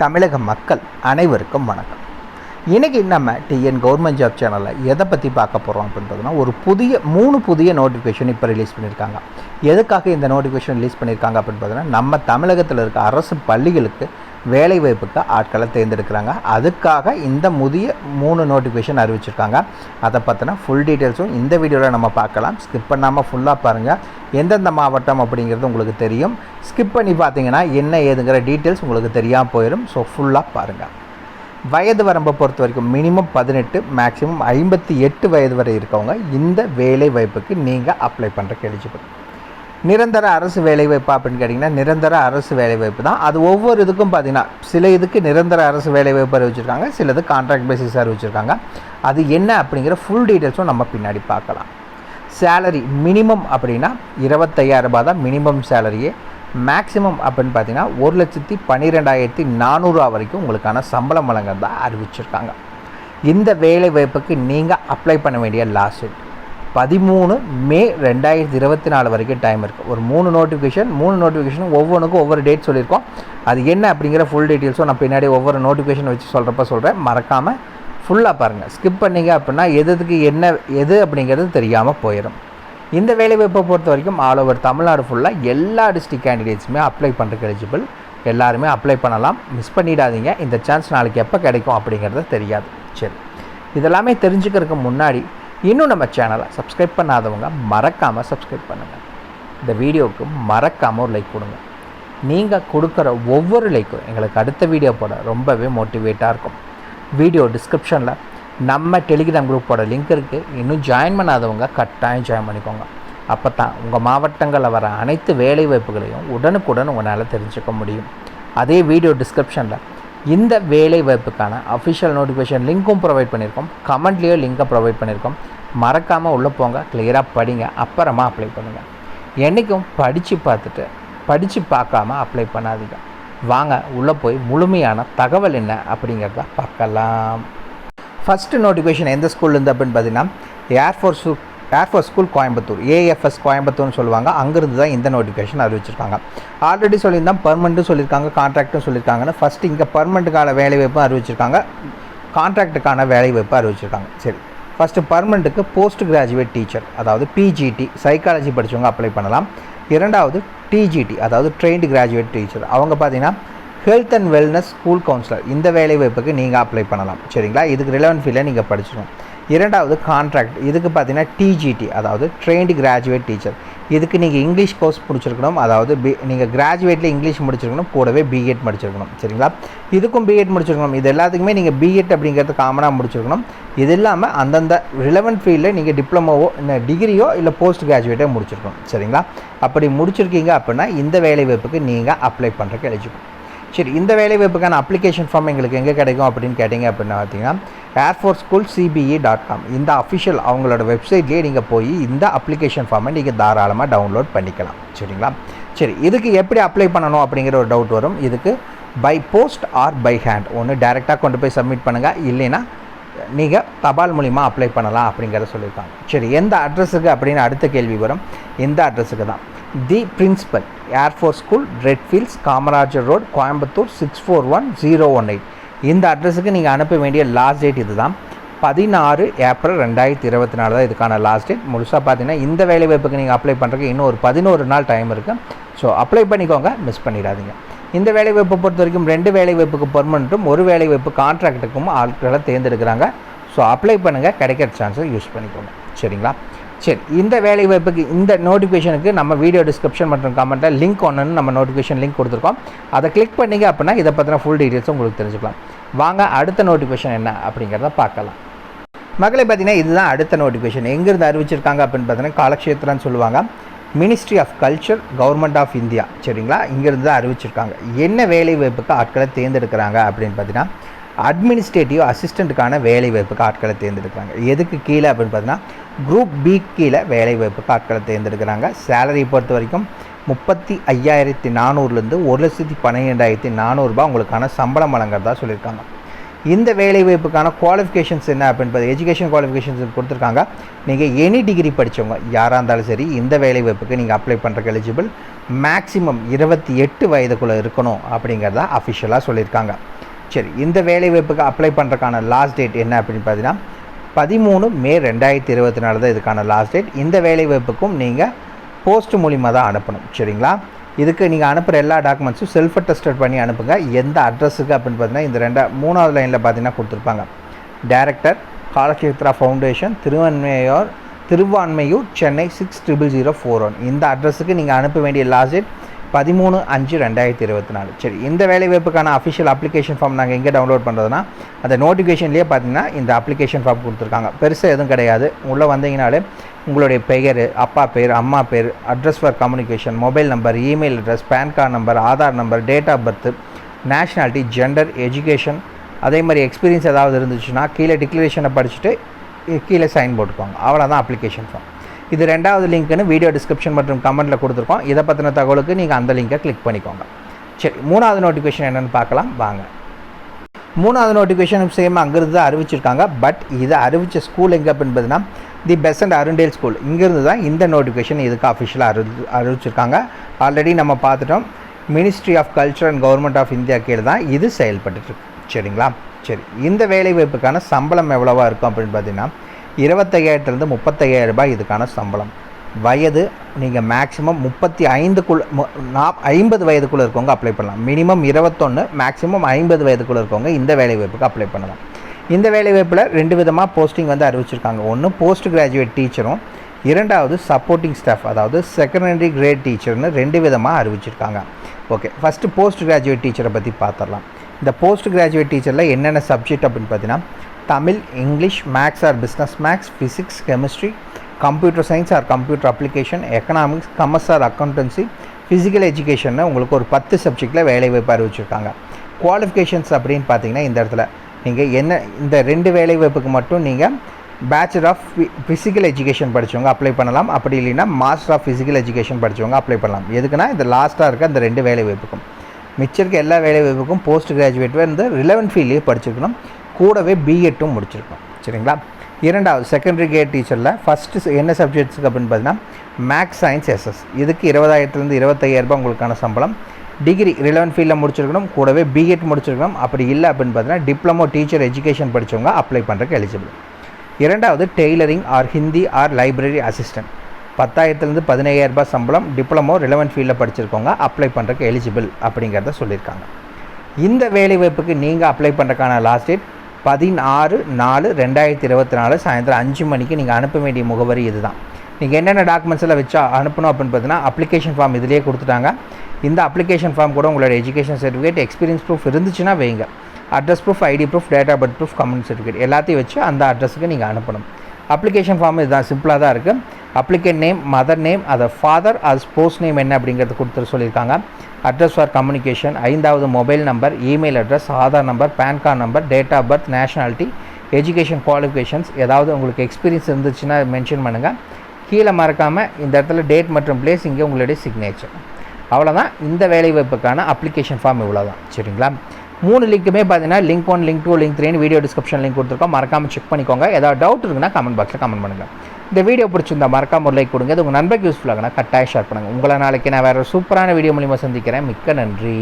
தமிழக மக்கள் அனைவருக்கும் வணக்கம். இன்றைக்கி நம்ம டிஎன் கவர்மெண்ட் ஜாப் சேனலில் எதை பற்றி பார்க்க போகிறோம் அப்படின்றதுனா, ஒரு மூணு புதிய நோட்டிஃபிகேஷன் இப்போ ரிலீஸ் பண்ணியிருக்காங்க. எதுக்காக இந்த நோட்டிஃபிகேஷன் ரிலீஸ் பண்ணியிருக்காங்க அப்படின்னு பார்த்தீங்கன்னா, நம்ம தமிழகத்தில் இருக்க அரசு பள்ளிகளுக்கு வேலைவாய்ப்புக்கு ஆட்களை தேர்ந்தெடுக்கிறாங்க. அதுக்காக இந்த புதிய 3 நோட்டிஃபிகேஷன் அறிவிச்சிருக்காங்க. அதை பற்றின ஃபுல் டீட்டெயில்ஸும் இந்த வீடியோவில் நம்ம பார்க்கலாம். ஸ்கிப் பண்ணாமல் ஃபுல்லாக பாருங்கள். எந்தெந்த மாவட்டம் அப்படிங்கிறது உங்களுக்கு தெரியும். ஸ்கிப் பண்ணி பார்த்தீங்கன்னா என்ன ஏதுங்கிற டீட்டெயில்ஸ் உங்களுக்கு தெரியாமல் போயிடும். ஸோ ஃபுல்லாக பாருங்கள். வயது வரம்பை பொறுத்த வரைக்கும் மினிமம் 18, மேக்ஸிமம் 58 வயது வரை இருக்கவங்க இந்த வேலை வாய்ப்புக்கு நீங்கள் அப்ளை பண்ணுறக்கு எலிஜிபிள். நிரந்தர அரசு வேலைவாய்ப்பு அப்படின்னு கேட்டிங்கன்னா, நிரந்தர அரசு வேலைவாய்ப்பு தான். அது ஒவ்வொரு இதுக்கும் பார்த்திங்கன்னா, சில இதுக்கு நிரந்தர அரசு வேலைவாய்ப்பு அறிவிச்சிருக்காங்க, சிலது கான்ட்ராக்ட் பேசிஸ் அறிவிச்சிருக்காங்க. அது என்ன அப்படிங்கிற ஃபுல் டீட்டெயில்ஸும் நம்ம பின்னாடி பார்க்கலாம். சேலரி மினிமம் அப்படின்னா 25,000 ரூபாய் தான் மினிமம் சேலரியே. மேக்ஸிமம் அப்படின்னு பார்த்தீங்கன்னா 1,12,400 வரைக்கும் உங்களுக்கான சம்பளம் வழங்குறதா அறிவிச்சிருக்காங்க. இந்த வேலை வாய்ப்புக்கு நீங்கள் அப்ளை பண்ண வேண்டிய லாஸ்ட் டேட் 13 மே 2024 வரைக்கும் டைம் இருக்குது. ஒரு 3 நோட்டிஃபிகேஷன் ஒவ்வொன்றுக்கும் ஒவ்வொரு டேட் சொல்லியிருக்கோம். அது என்ன அப்படிங்கிற ஃபுல் டீட்டெயில்ஸும் நான் பின்னாடி ஒவ்வொரு நோட்டிஃபிகேஷன் வச்சு சொல்கிறேன். மறக்காமல் ஃபுல்லாக பாருங்கள். ஸ்கிப் பண்ணிங்க அப்படின்னா எது அப்படிங்கிறது தெரியாமல் போயிடும். இந்த வேலைவாய்ப்பை பொறுத்த வரைக்கும் ஆல் ஓவர் தமிழ்நாடு ஃபுல்லாக எல்லா டிஸ்ட்ரிக்ட் கேண்டிடேட்ஸுமே அப்ளை பண்ணுறதுக்கு எலிஜிபிள். எல்லாருமே அப்ளை பண்ணலாம். மிஸ் பண்ணிடாதீங்க. இந்த சான்ஸ் நாளைக்கு எப்போ கிடைக்கும் அப்படிங்கிறது தெரியாது. சரி, இதெல்லாமே தெரிஞ்சுக்கிறதுக்கு முன்னாடி இன்னும் நம்ம சேனலை சப்ஸ்கிரைப் பண்ணாதவங்க மறக்காமல் சப்ஸ்கிரைப் பண்ணுங்கள். இந்த வீடியோவுக்கு மறக்காமல் ஒரு லைக் கொடுங்க. நீங்கள் கொடுக்குற ஒவ்வொரு லைக்கும் எங்களுக்கு அடுத்த வீடியோ போட ரொம்பவே மோட்டிவேட்டாக இருக்கும். வீடியோ டிஸ்கிரிப்ஷனில் நம்ம டெலிகிராம் குரூப்போட லிங்க் இருக்குது. இன்னும் ஜாயின் பண்ணாதவங்க கட்டாயம் ஜாயின் பண்ணிக்கோங்க. அப்போ தான் உங்கள் மாவட்டங்களில் வர அனைத்து வேலை வாய்ப்புகளையும் உடனுக்குடன் உங்களால் தெரிஞ்சுக்க முடியும். அதே வீடியோ டிஸ்கிரிப்ஷனில் இந்த வேலை வாய்ப்புக்கான அஃபிஷியல் நோட்டிஃபிகேஷன் லிங்க்கும் ப்ரொவைட் பண்ணியிருக்கோம். கமெண்ட்லேயோ லிங்கை ப்ரொவைட் பண்ணியிருக்கோம். மறக்காமல் உள்ளே போங்க, கிளியராக படிங்க, அப்புறமா அப்ளை பண்ணுங்கள். என்றைக்கும் படித்து பார்க்காம அப்ளை பண்ணாதீங்க. வாங்க உள்ளே போய் முழுமையான தகவல் என்ன அப்படிங்கிறத பார்க்கலாம். ஃபஸ்ட்டு நோட்டிஃபிகேஷன் எந்த ஸ்கூல்லேருந்து அப்படின்னு பார்த்தீங்கன்னா, ஏர்ஃபோர்ஸ் ஸ்கூல் கோயம்புத்தூர், ஏஎஃப்எஸ் கோயம்புத்தூர்னு சொல்லுவாங்க. அங்கேருந்து தான் இந்த நோட்டிஃபிகேஷன் அறிவிச்சிருக்காங்க. ஆல்ரெடி சொல்லியிருந்தால் பர்மனெண்ட்டும் சொல்லியிருக்காங்க, கான்ட்ராக்ட்டும் சொல்லியிருக்காங்கன்னு. ஃபஸ்ட்டு இங்கே பர்மனெண்ட்டுக்கான வேலைவாய்ப்பும் அறிவிச்சிருக்காங்க, கான்ட்ராக்டுக்கான வேலைவாய்ப்பு அறிவிச்சிருக்காங்க. சரி, ஃபஸ்ட்டு பர்மனெண்ட்டுக்கு போஸ்ட் கிராஜுவேட் டீச்சர், அதாவது பிஜிடி, சைக்காலஜி படித்தவங்க அப்ளை பண்ணலாம். இரண்டாவது டிஜிடி, அதாவது ட்ரெயின்டு கிராஜுவேட் டீச்சர், அவங்க பார்த்தீங்கன்னா health and wellness school councillor, இந்த வேலை வாய்ப்புக்கு நீங்கள் அப்ளை பண்ணலாம். சரிங்களா, இதுக்கு ரிலவென்ட் ஃபீல்டில் நீங்கள் படிச்சிடணும். இரண்டாவது கான்ட்ராக்ட், இதுக்கு பார்த்தீங்கன்னா டிஜிடி, அதாவது ட்ரெயின்டு கிராஜுவேட் டீச்சர், இதுக்கு நீங்கள் இங்கிலீஷ் கோர்ஸ் முடிச்சிருக்கணும். அதாவது நீங்கள் கிராஜுவேட்டில் இங்கிலீஷ் முடிச்சிருக்கணும், கூடவே பிஎட் முடிச்சிருக்கணும். சரிங்களா, இதுக்கும் பிஎட் முடிச்சிருக்கணும். இது எல்லாத்துக்குமே நீங்கள் பிஎட் அப்படிங்கிறது காமனாக முடிச்சிருக்கணும். இது இல்லாமல் அந்தந்த ரிலவென்ட் ஃபீல்டில் நீங்கள் டிப்ளமோவோ இல்லை டிகிரியோ இல்லை போஸ்ட் கிராஜுவேட்டோ முடிச்சிருக்கணும். சரிங்களா, அப்படி முடிச்சிருக்கீங்க அப்படின்னா இந்த வேலை வாய்ப்புக்கு நீங்கள் அப்ளை பண்ணுறதுக்கு எலிஜிபிள். சரி, இந்த வேலைவாய்ப்புக்கான அப்ளிகேஷன் ஃபார்ம் எங்களுக்கு எங்கே கிடைக்கும் அப்படின்னு கேட்டிங்க அப்படின்னா பார்த்தீங்கன்னா, airforceschoolcbe.com இந்த அஃபிஷியல் அவங்களோட வெப்சைட்லேயே நீங்கள் போய் இந்த அப்ளிகேஷன் ஃபார்மை நீங்கள் தாராளமாக டவுன்லோட் பண்ணிக்கலாம். சரிங்களா, சரி, இதுக்கு எப்படி அப்ளை பண்ணணும் அப்படிங்கிற ஒரு டவுட் வரும். இதுக்கு by post or by hand, ஒன்று டைரெக்டாக கொண்டு போய் சப்மிட் பண்ணுங்கள், இல்லைன்னா நீங்கள் தபால் மூலிமா அப்ளை பண்ணலாம் அப்படிங்கிறத சொல்லியிருக்காங்க. சரி, எந்த அட்ரஸுக்கு அப்படின்னு அடுத்த கேள்வி வரும். இந்த அட்ரஸுக்கு தான், the principal, Air Force School, Redfields, Kamarajar road, Coimbatore 641018. இந்த அட்ரஸுக்கு நீங்கள் அனுப்ப வேண்டிய லாஸ்ட் டேட் இது தான், 16 ஏப்ரல் 2024 தான் இதுக்கான லாஸ்ட் டேட். முழுசாக பார்த்தீங்கன்னா இந்த வேலைவாய்ப்புக்கு நீங்கள் அப்ளை பண்ணுறதுக்கு இன்னும் ஒரு 11 நாள் டைம் இருக்குது. ஸோ அப்ளை பண்ணிக்கோங்க, மிஸ் பண்ணிடாதீங்க. இந்த வேலைவாய்ப்பை பொறுத்த வரைக்கும் 2 வேலைவாய்ப்புக்கு பர்மனெண்ட்டும் 1 வேலைவாய்ப்பு கான்ட்ராக்டுக்கும் ஆட்களை தேர்ந்தெடுக்கிறாங்க. ஸோ அப்ளை பண்ணுங்கள், கிடைக்கிற சான்ஸை யூஸ் பண்ணிக்கோங்க. சரிங்களா, சரி, இந்த வேலைவாய்ப்புக்கு இந்த நோட்டிஃபிகேஷனுக்கு நம்ம வீடியோ டிஸ்கிரிப்ஷன் மற்றும் கமெண்ட்டில் லிங்க் ஒன்றுன்னு நம்ம நோட்டிஃபிகேஷன் லிங்க் கொடுத்துருக்கோம். அதை கிளிக் பண்ணிங்க அப்படின்னா இதை பற்றின ஃபுல் டீட்டெயில்ஸும் உங்களுக்கு தெரிஞ்சுக்கலாம். வாங்க அடுத்த நோட்டிஃபிகேஷன் என்ன அப்படிங்கிறத பார்க்கலாம். மக்களை பார்த்தீங்கன்னா இதுதான் அடுத்த நோட்டிஃபிகேஷன். எங்கேருந்து அறிவிச்சிருக்காங்க அப்படின்னு பார்த்தீங்கன்னா, காலக்ஷேத்ரான்னு சொல்லுவாங்க, ministry of culture, government of India. சரிங்களா, இங்கேருந்து தான் அறிவிச்சிருக்காங்க. என்ன வேலை வாய்ப்புக்கு ஆட்களை தேர்ந்தெடுக்கிறாங்க அப்படின்னு பார்த்தீங்கன்னா, அட்மினிஸ்ட்ரேட்டிவ் அசிஸ்டண்ட்டுக்கான வேலை வாய்ப்புக்கு ஆட்களை தேர்ந்தெடுக்கிறாங்க. எதுக்கு கீழே அப்படின்னு பார்த்தீங்கன்னா, குரூப் பி கீழே வேலை வாய்ப்புக்கு ஆட்களை தேர்ந்தெடுக்கிறாங்க. சேலரி பொறுத்த வரைக்கும் 35,400லேருந்து 1,12,400 ரூபாய் உங்களுக்கான சம்பளம் வழங்குறதா சொல்லியிருக்காங்க. இந்த வேலை வாய்ப்புக்கான குவாலிஃபிகேஷன்ஸ் என்ன அப்படின்னு எஜுகேஷன் குவாலிஃபிகேஷன்ஸ் கொடுத்துருக்காங்க. நீங்கள் எனி டிகிரி படித்தவங்க யாராக இருந்தாலும் சரி இந்த வேலை வாய்ப்புக்கு நீங்கள் அப்ளை பண்ணுறக்கு எலிஜிபிள். மேக்ஸிமம் 28 வயதுக்குள்ளே இருக்கணும் அப்படிங்கிறத அஃபிஷியலாக சொல்லியிருக்காங்க. சரி, இந்த வேலைவாய்ப்புக்கு அப்ளை பண்ணுறதுக்கான லாஸ்ட் டேட் என்ன அப்படின்னு பார்த்தீங்கன்னா 13 மே 2024 தான் இதுக்கான லாஸ்ட் டேட். இந்த வேலைவாய்ப்புக்கும் நீங்கள் போஸ்ட் மூலிமா தான் அனுப்பணும். சரிங்களா? இதுக்கு நீங்கள் அனுப்புகிற எல்லா டாக்குமெண்ட்ஸும் செல்ஃப் அட்டஸ்டட் பண்ணி அனுப்புங்க. எந்த அட்ரஸுக்கு அப்படின்னு பார்த்தீங்கன்னா இந்த மூணாவது லைனில் பார்த்தீங்கன்னா கொடுத்துருப்பாங்க. Director Kalakshetra foundation, Thiruvanmiyur, Chennai 600041. இந்த அட்ரஸுக்கு நீங்கள் அனுப்ப வேண்டிய லாஸ்ட் டேட் 13/5/2024. சரி, இந்த வேலைவாய்ப்புக்கான அஃபிஷியல் அப்ளிகேஷன் ஃபார்ம் நாங்கள் எங்கே டவுன்லோட் பண்ணுறதுனா அந்த நோட்டிஃபிகேஷன்லேயே பார்த்தீங்கன்னா இந்த அப்ளிகேஷன் ஃபார்ம் கொடுத்துருக்காங்க. பெருசாக எதுவும் கிடையாது. உள்ளே வந்தீங்கனாலே உங்களுடைய பெயர், அப்பா பேர், அம்மா பேர், address for communication, mobile number, email address, PAN card number, Aadhaar number, date of birth, nationality, gender, education, அதே மாதிரி எக்ஸ்பீரியன்ஸ் ஏதாவது இருந்துச்சுன்னா கீழே டிக்ளரேஷனை படிச்சுட்டு கீழே சைன் போட்டுக்கோங்க. அவ்வளோதான் அப்ளிகேஷன் ஃபார்ம். இது ரெண்டாவது லிங்க்னு வீடியோ டிஸ்கிரிப்ஷன் மற்றும் கமெண்ட்டில் கொடுத்துருக்கோம். இதை பற்றின தகவலுக்கு நீங்கள் அந்த லிங்கை கிளிக் பண்ணிக்கோங்க. சரி, மூணாவது நோட்டிஃபிகேஷன் என்னென்னு பார்க்கலாம் வாங்க. மூணாவது நோட்டிஃபிகேஷன் சேம் அங்கேருந்து தான் அறிவிச்சிருக்காங்க. பட் இதை அறிவித்த ஸ்கூல் எங்கே அப்படின்னு பார்த்தீங்கன்னா தி பெசன்ட் அருண்டேல் ஸ்கூல். இங்கேருந்து தான் இந்த நோட்டிஃபிகேஷன் இதுக்கு அஃபிஷியலாக அறிவிச்சிருக்காங்க. ஆல்ரெடி நம்ம பார்த்துட்டோம். Ministry of culture and government of India கீழே தான் இது செயல்பட்டுருக்கு. சரிங்களா? சரி, இந்த வேலைவாய்ப்புக்கான சம்பளம் எவ்வளோவா இருக்கும் அப்படின்னு பார்த்தீங்கன்னா 25,000 35,000 ரூபாய் இதுக்கான சம்பளம். வயது நீங்கள் மேக்ஸிமம் 50 வயதுக்குள்ளே இருக்கவங்க அப்ளை பண்ணலாம். மினிமம் 21, மேக்ஸிமம் 50 வயதுக்குள்ளே இருக்கவங்க இந்த வேலைவாய்ப்புக்கு அப்ளை பண்ணலாம். இந்த வேலைவாய்ப்பில் 2 விதமாக போஸ்டிங் வந்து அறிவிச்சிருக்காங்க. ஒன்று போஸ்ட் கிராஜுவேட் டீச்சரும், இரண்டாவது சப்போர்ட்டிங் ஸ்டாஃப், அதாவது செகண்டரி கிரேட் டீச்சர்னு 2 விதமாக அறிவிச்சிருக்காங்க. ஓகே, ஃபஸ்ட்டு போஸ்ட் கிராஜுவேட் டீச்சரை பற்றி பார்த்துடலாம். இந்த போஸ்ட் கிராஜுவேட் டீச்சரில் என்னென்ன சப்ஜெக்ட் அப்படின்னு பார்த்தீங்கன்னா Tamil, English, maths or business maths, physics, chemistry, computer science or computer application, economics, commerce or accountancy, physical education உங்களுக்கு ஒரு 10 சப்ஜெக்டில் வேலைவாய்ப்பு அறிவிச்சிருக்காங்க. குவாலிஃபிகேஷன்ஸ் அப்படின்னு பார்த்தீங்கன்னா இந்த இடத்துல நீங்கள் இந்த 2 வேலைவாய்ப்புக்கு மட்டும் நீங்கள் பேச்சுலர் ஆஃப் ஃபிசிக்கல் எஜுகேஷன் படித்தவங்க அப்ளை பண்ணலாம். அப்படி இல்லைன்னா மாஸ்டர் ஆஃப் ஃபிசிக்கல் எஜுகேஷன் படித்தவங்க அப்ளை பண்ணலாம். எதுக்குன்னா இந்த லாஸ்ட்டாக இருக்க அந்த 2 வேலைவாய்ப்புக்கும். மிச்சம் இருக்க எல்லா வேலைவாய்ப்புக்கும் போஸ்ட் கிராஜுவேட் வந்து ரிலவென்ட் ஃபீல்ட்லேயே படிச்சிருக்கணும். கூடவே பிஎட்டும் முடிச்சிருக்கணும். சரிங்களா? இரண்டாவது செகண்டரி கிரேட் டீச்சரில் ஃபஸ்ட்டு என்ன சப்ஜெக்ட்ஸுக்கு அப்படின்னு பார்த்தீங்கன்னா மேக்ஸ், சயின்ஸ், எஸ்எஸ். இதுக்கு 20,000 25,000 ரூபாய் உங்களுக்கான சம்பளம். டிகிரி ரிலவென்ட் ஃபீல்டில் முடிச்சிருக்கணும். கூடவே பிஎட் முடிச்சிருக்கணும். அப்படி இல்லை அப்படின்னு பார்த்தீங்கன்னா டிப்ளமோ டீச்சர் எஜுகேஷன் படித்தவங்க அப்ளை பண்ணுறதுக்கு எலிஜிபிள். இரண்டாவது tailoring or Hindi or library assistant. 10,000 15,000 ரூபாய் சம்பளம். டிப்ளமோ ரிலவென்ட் ஃபீல்டில் படிச்சிருக்கவங்க அப்ளை பண்ணுறதுக்கு எலிஜிபிள் அப்படிங்கிறத சொல்லியிருக்காங்க. இந்த வேலைவாய்ப்புக்கு நீங்கள் அப்ளை பண்ணுறதுக்கான லாஸ்ட் டேட் 16/4/2024 சாயந்தரம் 5 மணிக்கு. நீங்கள் அனுப்ப வேண்டிய முகவரி இது தான். நீங்கள் என்னென்ன டாக்குமெண்ட்ஸ் எல்லாம் வச்சா அனுப்பணும் அப்படின்னு பார்த்தீங்கன்னா அப்ளிகேஷன் ஃபார்ம் இதிலேயே கொடுத்துட்டாங்க. இந்த அப்ளிகேஷன் ஃபார்ம் கூட உங்களோட எஜுகேஷன் சர்டிஃபிகேட், எக்ஸ்பீரியன்ஸ் ப்ரூஃப் இருந்துச்சுன்னா வைங்க. Address proof, ID proof, date of birth proof, community certificate எல்லாத்தையும் வச்சு அந்த அட்ரஸுக்கு நீங்கள் அனுப்பணும். அப்ளிகேஷன் ஃபார்ம் இதுதான், சிம்பிளாக தான் இருக்குது. அப்ளிகேட் நேம், மதர் நேம், அதை ஃபாதர் அது ஸ்போர்ட்ஸ் நேம் என்ன அப்படிங்கிறது கொடுத்துட்டு சொல்லியிருக்காங்க. அட்ரஸ் ஃபார் கம்யூனிகேஷன், 5வது mobile number, email address, Aadhaar number, PAN card number, date of birth, nationality, education qualifications, ஏதாவது உங்களுக்கு எக்ஸ்பீரியன்ஸ் இருந்துச்சுன்னா மென்ஷன் பண்ணுங்கள். கீழே மறக்காமல் இந்த இடத்துல டேட் மற்றும் பிளேஸ், இங்கே உங்களுடைய சிக்னேச்சர். அவ்வளோதான் இந்த வேலைவாய்ப்புக்கான அப்ளிகேஷன் ஃபார்ம் இவ்வளோ தான். சரிங்களா? 3 லிங்க்குமே பார்த்தீங்கன்னா link 1, link 2, link 3 video description link கொடுத்துருக்கோம். மறக்காமல் செக் பண்ணிக்கோங்க. ஏதாவது டவுட் இருக்குன்னா கமெண்ட் பாக்ஸில் கமெண்ட் பண்ணுங்கள். இந்த வீடியோ பிடிச்சிருந்தா மறக்காம ஒரு லைக் கொடுங்க. இது உங்கள் நண்பருக்கு யூஸ்ஃபுல்லாகனா கட்டாயம் ஷேர் பண்ணுங்கள். உங்களை நாளைக்கு நான் வேறு சூப்பரான வீடியோ மூலிமா சந்திக்கிறேன். மிக்க நன்றி.